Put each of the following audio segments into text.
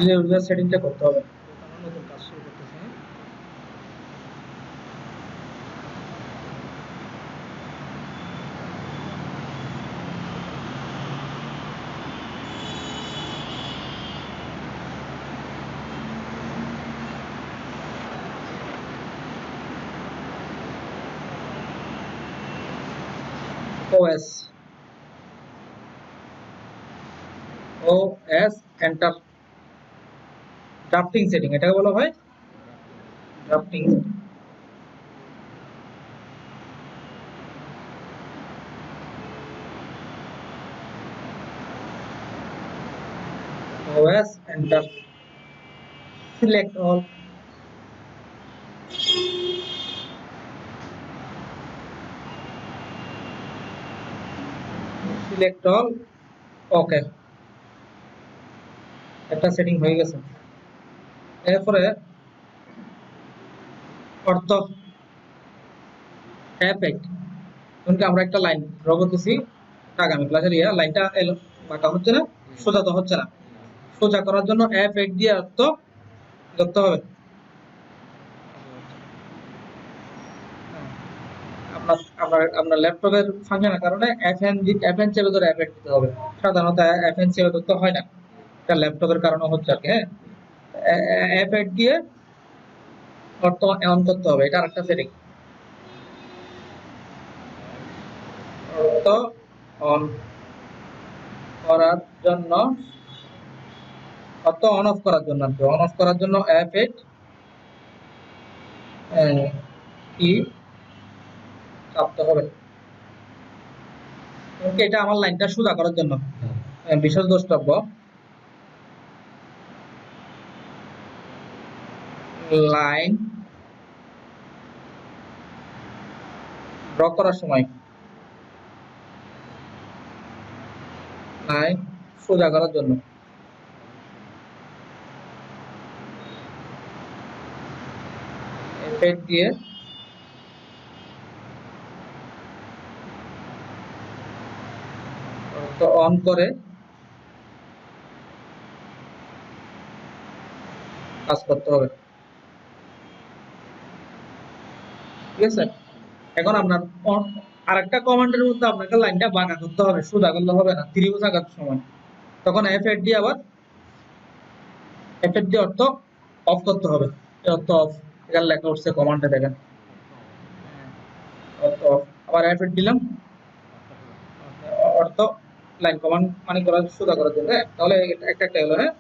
User সেটিংটা করতে হবে। আমরা নতুন কাজ শুরু করতেছি। OS এন্টার ড্রাফটিং সেটিং এটাকে বলা হয় drafting. OS enter select all ওকে একটা সেটিং হয়ে গেছে। এরপরে অর্থ এফেক্ট কিন্তু আমরা একটা লাইন ড্র করতেছি আগামী ক্লাসের লাইনটা এলো বাঁকা হচ্ছে না, সোজা তো হচ্ছে না। সোজা করার জন্য এফেক্ট দিয়ে অর্থ করতে হবে। আপনার ল্যাপটপের ফাংশনের কারণে এফএন চেপে ধরে এফেক্ট দিতে হবে। সাধারণত এফএন চেপে ধরতে হয় না, এটা ল্যাপটপের কারণে হচ্ছে আর কি। হ্যাঁ, এফেক্ট দিয়ে অর্থ অন করতে হবে, এটা আরেকটা সেটিং। অর্থ অন করার জন্য, অর্থ অন অফ করার জন্য, অন অফ করার জন্য এফেক্ট কি চাপতে হবে। এটা আমার লাইনটা সোজা করার জন্য বিশেষ দ্রষ্টব্য লাইন ড্র করার সময় লাইন সোজা করার জন্য এফেক্ট দিয়ে তো অন করে কাজ করতে হবে। ঠিক আছে, এখন আপনার আরেকটা কমান্ডের মধ্যে আপনাকে লাইনটা বাঁকা করতে হবে, সোজা করলে হবে না। ত্রিভুজ আঁকার সময় তখন এফেক্ট দিয়ে আবার এফেক্ট দিয়ে অর্থ অফ করতে হবে। অর্থ অফ এখানে লেখা উঠছে কমান্ডে, দেখেন অর্থ অফ। আবার এফেক্ট দিলাম অর্থ লাইন কমান্ড মানে করার সোজা করার জন্য। তাহলে একটা একটা হলো। হ্যাঁ,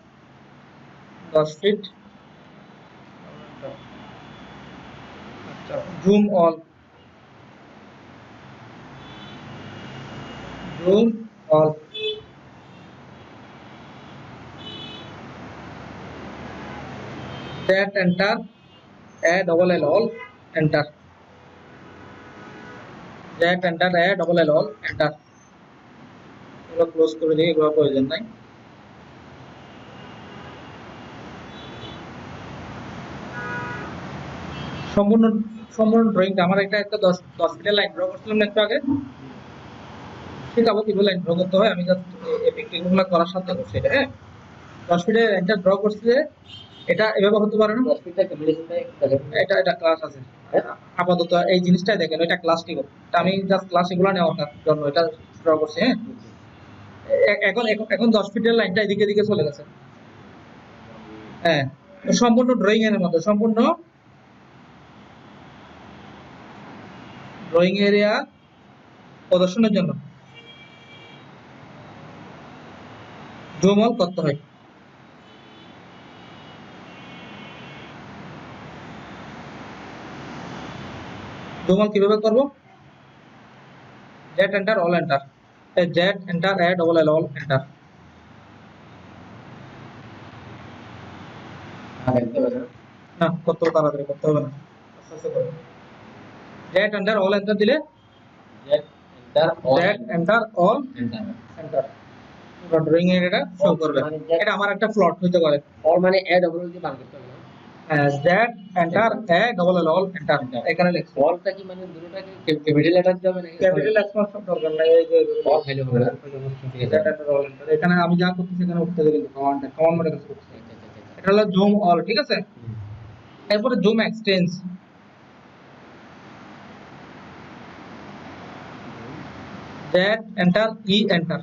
10 feet zoom all, zoom all that enter a double L all enter that enter a double L all enter। এগুলো ক্লোজ করে দিই, এগুলো প্রয়োজন নাই। সম্পূর্ণ সম্পূর্ণ ড্রয়িংটা আমার একটা 10 ফিটের লাইন ড্র করছিলাম একটু আগে, শেখাবো কিভাবে লাইন ড্র করতে হয়। আমি জাস্ট এগুলো করার সাথে করছি এটা। হ্যাঁ, 10 ফিটের লাইনটা ড্র করছে, এটা এভাবে হতে পারে না। 10 ফিটটা এটা এটা ক্লাস আছে আপাতত এই জিনিসটাই দেখেন, এটা ক্লাস নিব। আমি জাস্ট ক্লাস এগুলো নেওয়ার জন্য এটা ড্র করছি। হ্যাঁ, এখন এখন 10 ফিটের লাইনটা এদিকে এদিকে চলে গেছে। হ্যাঁ, সম্পূর্ণ ড্রয়িং এর মধ্যে সম্পূর্ণ ড্রয়িং এরিয়া প্রদর্শনের জন্য জুম অল করতে হয়। জুম অল কিভাবে করব? Z enter all enter, Z enter a double L all enter. না, কত তাড়াতাড়ি করতে হবে না, আস্তে আস্তে করব। জেড এন্টার অল এন্টার দিলে জেড এন্টার অল এন্টার পুরো ড্রয়িং এরিয়াটা শো করবে। এটা আমার একটা প্লট হতে পারে। অল মানে এ ডবল দিয়ে বানাতে হবে। Z enter a double L all enter এখানে লিখছি। অলটা কি মানে দুটোটা কি ক্যাপিটাল লেটার দিবে নাকি ক্যাপিটাল লেটার সব দরকার নাই। এই যে অল খাইলে হবে না। জেড এন্টার অল এন্টার এখানে আমি যা করতেছি এখানে উঠতে দেব, কিন্তু কমান্ড মানে কাজ করতেছি। এটা হলো জুম অল, ঠিক আছে। এরপরে zoom extents, that enter E enter.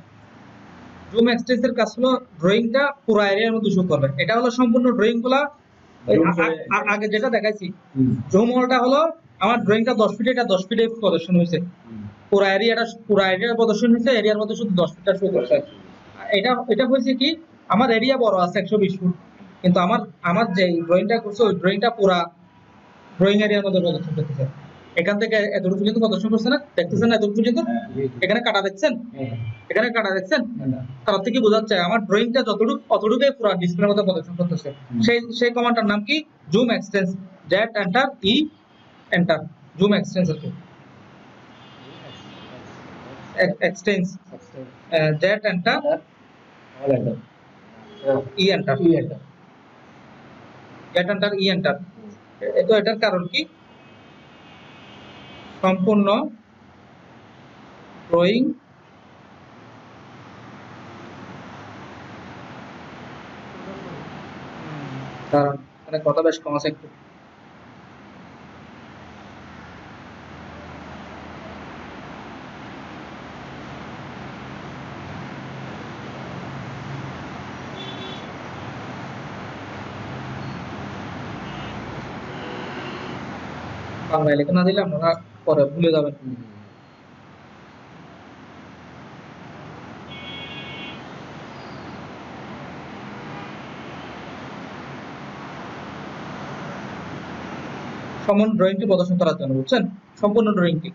Zoom এক্সটেন্সের কাজ হলো ড্রয়িংটা পুরো এরিয়ার মধ্যে শো করবে। এটা হলো সম্পূর্ণ ড্রয়িং গুলা আগে যেটা দেখাইছি। জুম অলটা হলো আমার ড্রয়িংটা 10 ফিট, এটা 10 ফিটে প্রদর্শন হয়েছে, পুরো এরিয়াটা প্রদর্শন হয়েছে, এরিয়ার মধ্যে শুধু 10 ফিটটা শো করছে। এটা হয়েছে কি, আমার এরিয়া বড় আছে 120 ফুট, কিন্তু আমার যে ড্রয়িংটা করছে ওই ড্রয়িংটা পুরা ড্রয়িং এরিয়ার মধ্যে প্রদর্শন করতেছে। এখান থেকে এতটুকু পর্যন্ত প্রদর্শন করছে না, দেখতেছেন না এতটুকু পর্যন্ত? এখানে কাটা দেখছেন, এখানে কাটা দেখছেন, তার থেকে বোঝাচ্ছে আমার ড্রয়িংটা যতটুকু অতটুকুই পুরো ডিসপ্লের মধ্যে প্রদর্শন করতেছে। সেই কমান্ডটার নাম কি? Zoom extents, Z enter E enter, zoom extents আছে, extents, Z enter E enter, Z enter E enter. তো এটার কারণ কি, সম্পূর্ণ ড্রয়িং কারণ মানে কথা বেশ কম আছে একটু। বাংলায় লেখা না দিলে আপনারা পরে ভুলে যাবেন। সম্পূর্ণ ড্রয়িংটি প্রদর্শন করার জন্য, বুঝছেন, সম্পূর্ণ ড্রয়িংটি।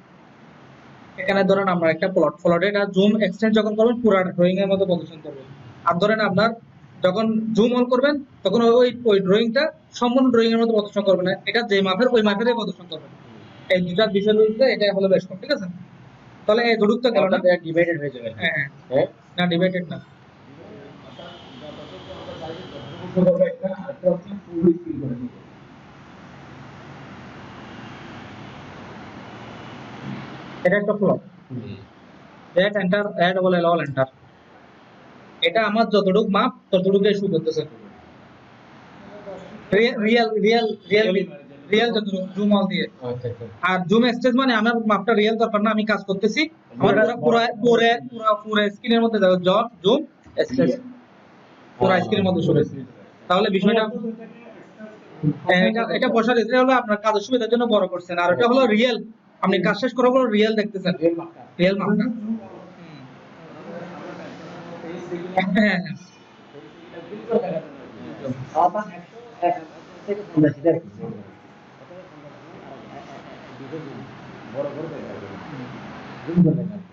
এখানে ধরেন আমরা একটা প্লট এটা জুম এক্সটেন্ড যখন করবেন পুরো ড্রয়িং এর মধ্যে প্রদর্শন করবেন। আর ধরেন আপনার যখন জুম অন করবেন তখন ওই ড্রয়িংটা সম্পূর্ণ ড্রয়িং এর মধ্যে প্রদর্শন করবেন না, এটা যে মাপের ওই মাপেরই প্রদর্শন করবেন। এই দুটার বিষয় রয়েছে, এটা হলো বেশ কম, ঠিক আছে। তাহলে এই দুটো গেল না, ডিভাইডেড হয়ে যাবে। হ্যাঁ না, ডিভাইডেড না, এটা একটা ফ্লো, দ্যাট এন্টার অ্যাড বলে অল এন্টার। এটা আমার যতটুক মাপ ততটুকুই শো করতেছে, রিয়েল রিয়েল রিয়েল রিয়েল যতটুকু জুম অল দিয়ে। আর জুম এক্সটেন্স মানে আমার মাপটা রিয়েল দরকার না, আমি কাজ করতেছি আমার পুরো স্ক্রিনের মধ্যে যাবে, জুম এক্সটেন্স পুরো স্ক্রিনের মধ্যে শো করছে। তাহলে বিষয়টা এটা বসার এটা হলো আপনার কাজের সুবিধার জন্য বড় করছেন, আর এটা হলো রিয়েল, আপনি কাজ শেষ করার পর রিয়েল দেখতেছেন, রিয়েল মাপটা।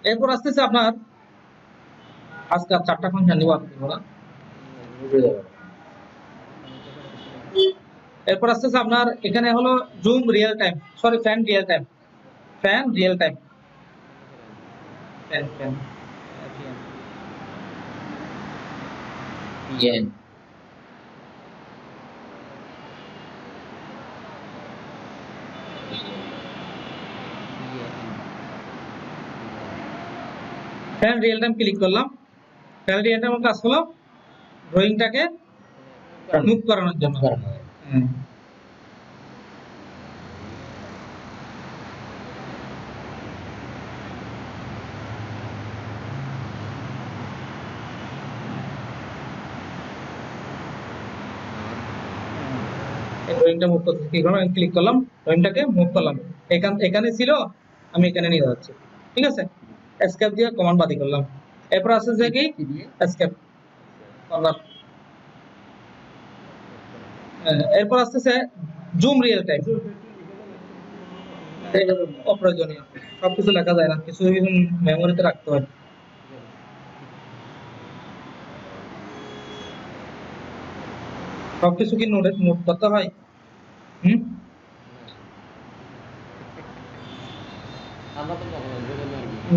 এরপর আসতেছে আপনার আজকে 4টা ফাংশন নিব আপনি বলা। এরপর আসতেছে আপনার এখানে হলো zoom real time, sorry fan real time, fan real time, fan fan PN fan real time click করলাম। ফ্যান রিয়েল টাইম কাজ হলো ড্রয়িংটাকে মুভ করানোর জন্য। ড্রয়িংটা মুভ করতে কি করলাম, ক্লিক করলাম, ড্রয়িংটাকে মুভ করলাম, এখানে ছিল আমি এখানে নিয়ে যাচ্ছি, ঠিক আছে। এসকেপ দিয়ে কমান্ড বাদি করলাম। এরপর আছে যে কি এসকেপ করলাম। এরপর আসতেছে জুম রিয়েল টাইম, অপ্রয়োজনীয়, সবকিছু লেখা যায় না, কিছু মেমোরিতে রাখতে হয়। সবকিছু কি নোট করতে হয়?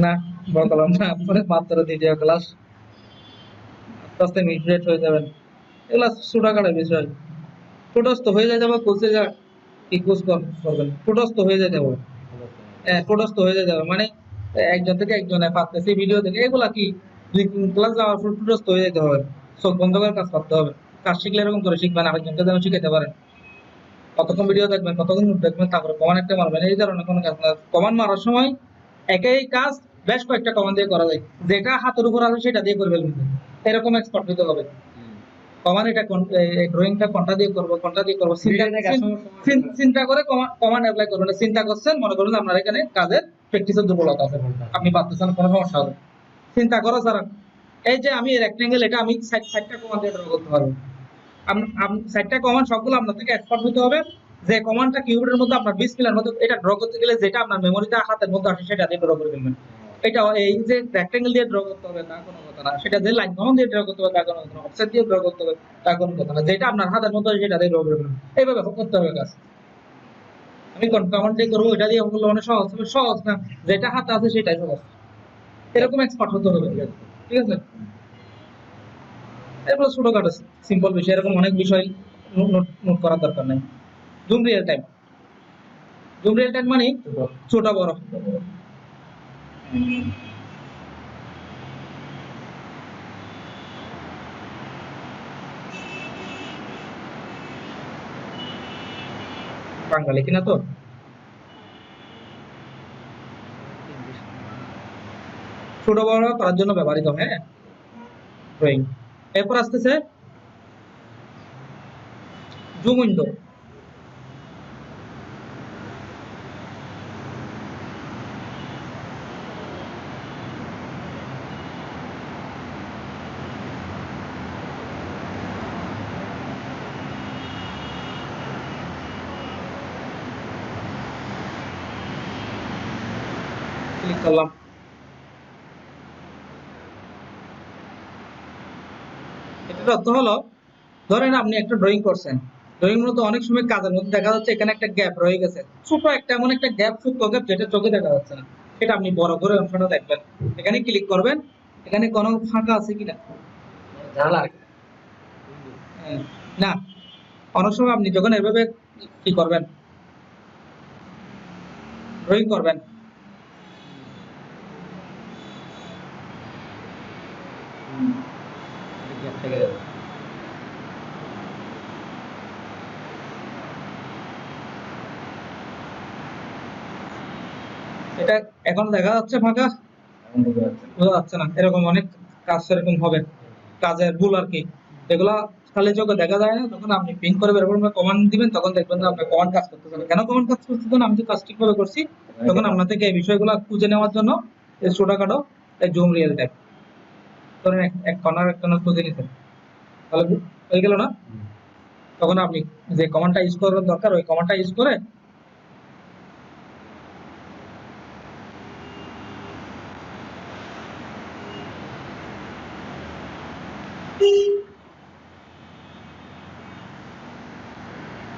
না বললাম না, আপনার মাত্র দ্বিতীয় ক্লাস, আস্তে আস্তে মিডরেট হয়ে যাবেন। এগুলা ছোটখাটো বিষয়, ঠোঁটস্থ হয়ে যায় যাবে, কোচে যা কি কোচ করবেন, ঠোঁটস্থ হয়ে যায় যাবে, ঠোঁটস্থ হয়ে যায় যাবে মানে একজন থেকে একজনে পারতেছে ভিডিও দেখে, এগুলা কি 2-3 ক্লাস যাওয়ার পর ঠোঁটস্থ হয়ে যেতে হবে, চোখ বন্ধ করে কাজ করতে হবে। কাজ শিখলে এরকম করে শিখবেন, আরেকজনকে যেন শিখাতে পারেন। কতক্ষণ ভিডিও দেখবেন, কতক্ষণ নোট দেখবেন, তারপরে কমান একটা মারবেন, এই ধরনের কোনো কাজ না। কমান মারার সময় একই কাজ বেশ কয়েকটা কমান দিয়ে করা যায়, যেটা হাতের উপর আছে সেটা দিয়ে করে ফেলবেন, এরকম এক্সপার্ট হতে হবে। কমান এটা ড্রয়িংটা কোনটা দিয়ে করবো, কোনটা দিয়ে করবো চিন্তা করে কমান অ্যাপ্লাই করবেন। চিন্তা করছেন, মনে করুন আপনার এখানে কাজের প্র্যাকটিসের দুর্বলতা আছে, আপনি পারতেছেন, কোনো সমস্যা হবে, চিন্তা করো স্যার, এই যে আমি রেক্টেঙ্গেল, এটা আমি সাইডটা কমান দিয়ে ড্র করতে পারবো। সাইডটা কমান সবগুলো আপনার থেকে এক্সপার্ট হতে হবে, যে কমান্ডটা কিবোর্ডের মধ্যে আপনার 20 মিলার মধ্যে এটা ড্র করতে গেলে যেটা আপনার মেমোরিতে হাতের মধ্যে আসে সেটা দিয়ে ড্র করে ফেলবেন। এটা এই যে রেক্টেঙ্গেল দিয়ে ড্র করতে হবে তা কোনো কথা না, সেটা যে লাইন কমান দিয়ে ড্র করতে হবে তা কোনো কথা না, অফসেট দিয়ে ড্র করতে হবে তা কোনো কথা না, যেটা আপনার হাতের মধ্যে সেটা দিয়ে ড্র করে ফেলবেন। এইভাবে করতে হবে কাজ। আমি কমান্ড দিয়ে করবো, এটা দিয়ে করলে অনেক সহজ হবে, সহজ না, যেটা হাতে আছে সেটাই সহজ, এরকম এক্সপার্ট হতে হবে, ঠিক আছে। এরপর ছোটখাটো সিম্পল বিষয়, এরকম অনেক বিষয় নোট করার দরকার নেই। Zoom real time, zoom real time মানে ছোট বড়, বাঙালি কিনা তো, ছোট বড় করার জন্য ব্যবহৃত, হ্যাঁ ড্রয়িং। এরপর আসতেছে জুম উইন্ডো। ক্লিক করলাম, এটার অর্থ হলো, ধরেন আপনি একটা ড্রয়িং করছেন, ড্রয়িং মধ্যে অনেক সময় কাজের মধ্যে দেখা যাচ্ছে এখানে একটা গ্যাপ রয়ে গেছে, ছোট একটা এমন একটা গ্যাপ, সূক্ষ্ম গ্যাপ, যেটা চোখে দেখা যাচ্ছে না, সেটা আপনি বড় করে অংশটা দেখবেন, এখানে ক্লিক করবেন, এখানে কোনো ফাঁকা আছে কিনা, ঝালা না, অনেক সময় আপনি যখন এভাবে কি করবেন, ড্রয়িং করবেন, এটা এখন দেখা যাচ্ছে ফাঁকা, বোঝা যাচ্ছে না, এরকম অনেক কাজ এরকম হবে, কাজের ভুল আর কি, এগুলা খালি চোখে দেখা যায় না, যখন আপনি পিন করে বের করবেন, কমান্ড দিবেন, তখন দেখবেন যে আপনার কমান্ড কাজ করতেছে না। কেন কমান্ড কাজ করতেছে না, আমি তো কাজ ঠিকভাবে করছি, তখন আপনার থেকে এই বিষয়গুলো খুঁজে নেওয়ার জন্য এই ছোটখাটো এই জুম রিয়েল টাইম, ধরেন এক কর্নার এক কর্নার খুঁজে নিতেন, তাহলে হয়ে গেল না, তখন আপনি যে কমান্ডটা ইউজ করার দরকার ওই কমান্ডটা ইউজ করে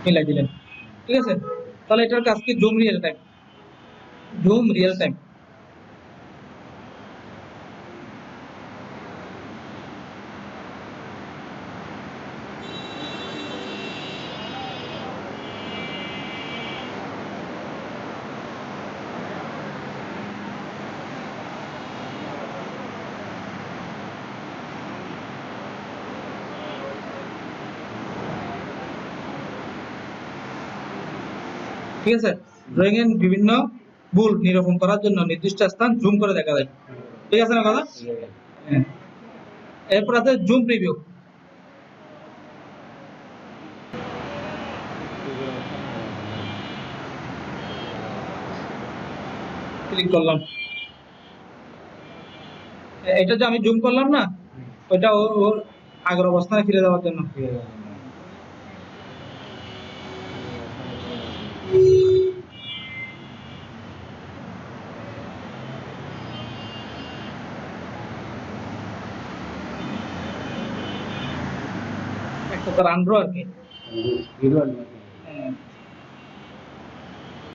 মিলাই দিলেন, ঠিক আছে। তাহলে এটার কাজ কি, zoom real time, zoom real time. ঠিক আছে, ড্রয়িং এর বিভিন্ন ভুল নিরূপণ করার জন্য নির্দিষ্ট স্থান জুম করে দেখা যায়, ঠিক আছে না কথা। হ্যাঁ। এরপর আছে জুম প্রিভিউ, ক্লিক করলাম, এটা যে আমি জুম করলাম না, ওইটা ওর আগের অবস্থানে ফিরে যাওয়ার জন্য। একটা তার আন্ড্রো আর কি,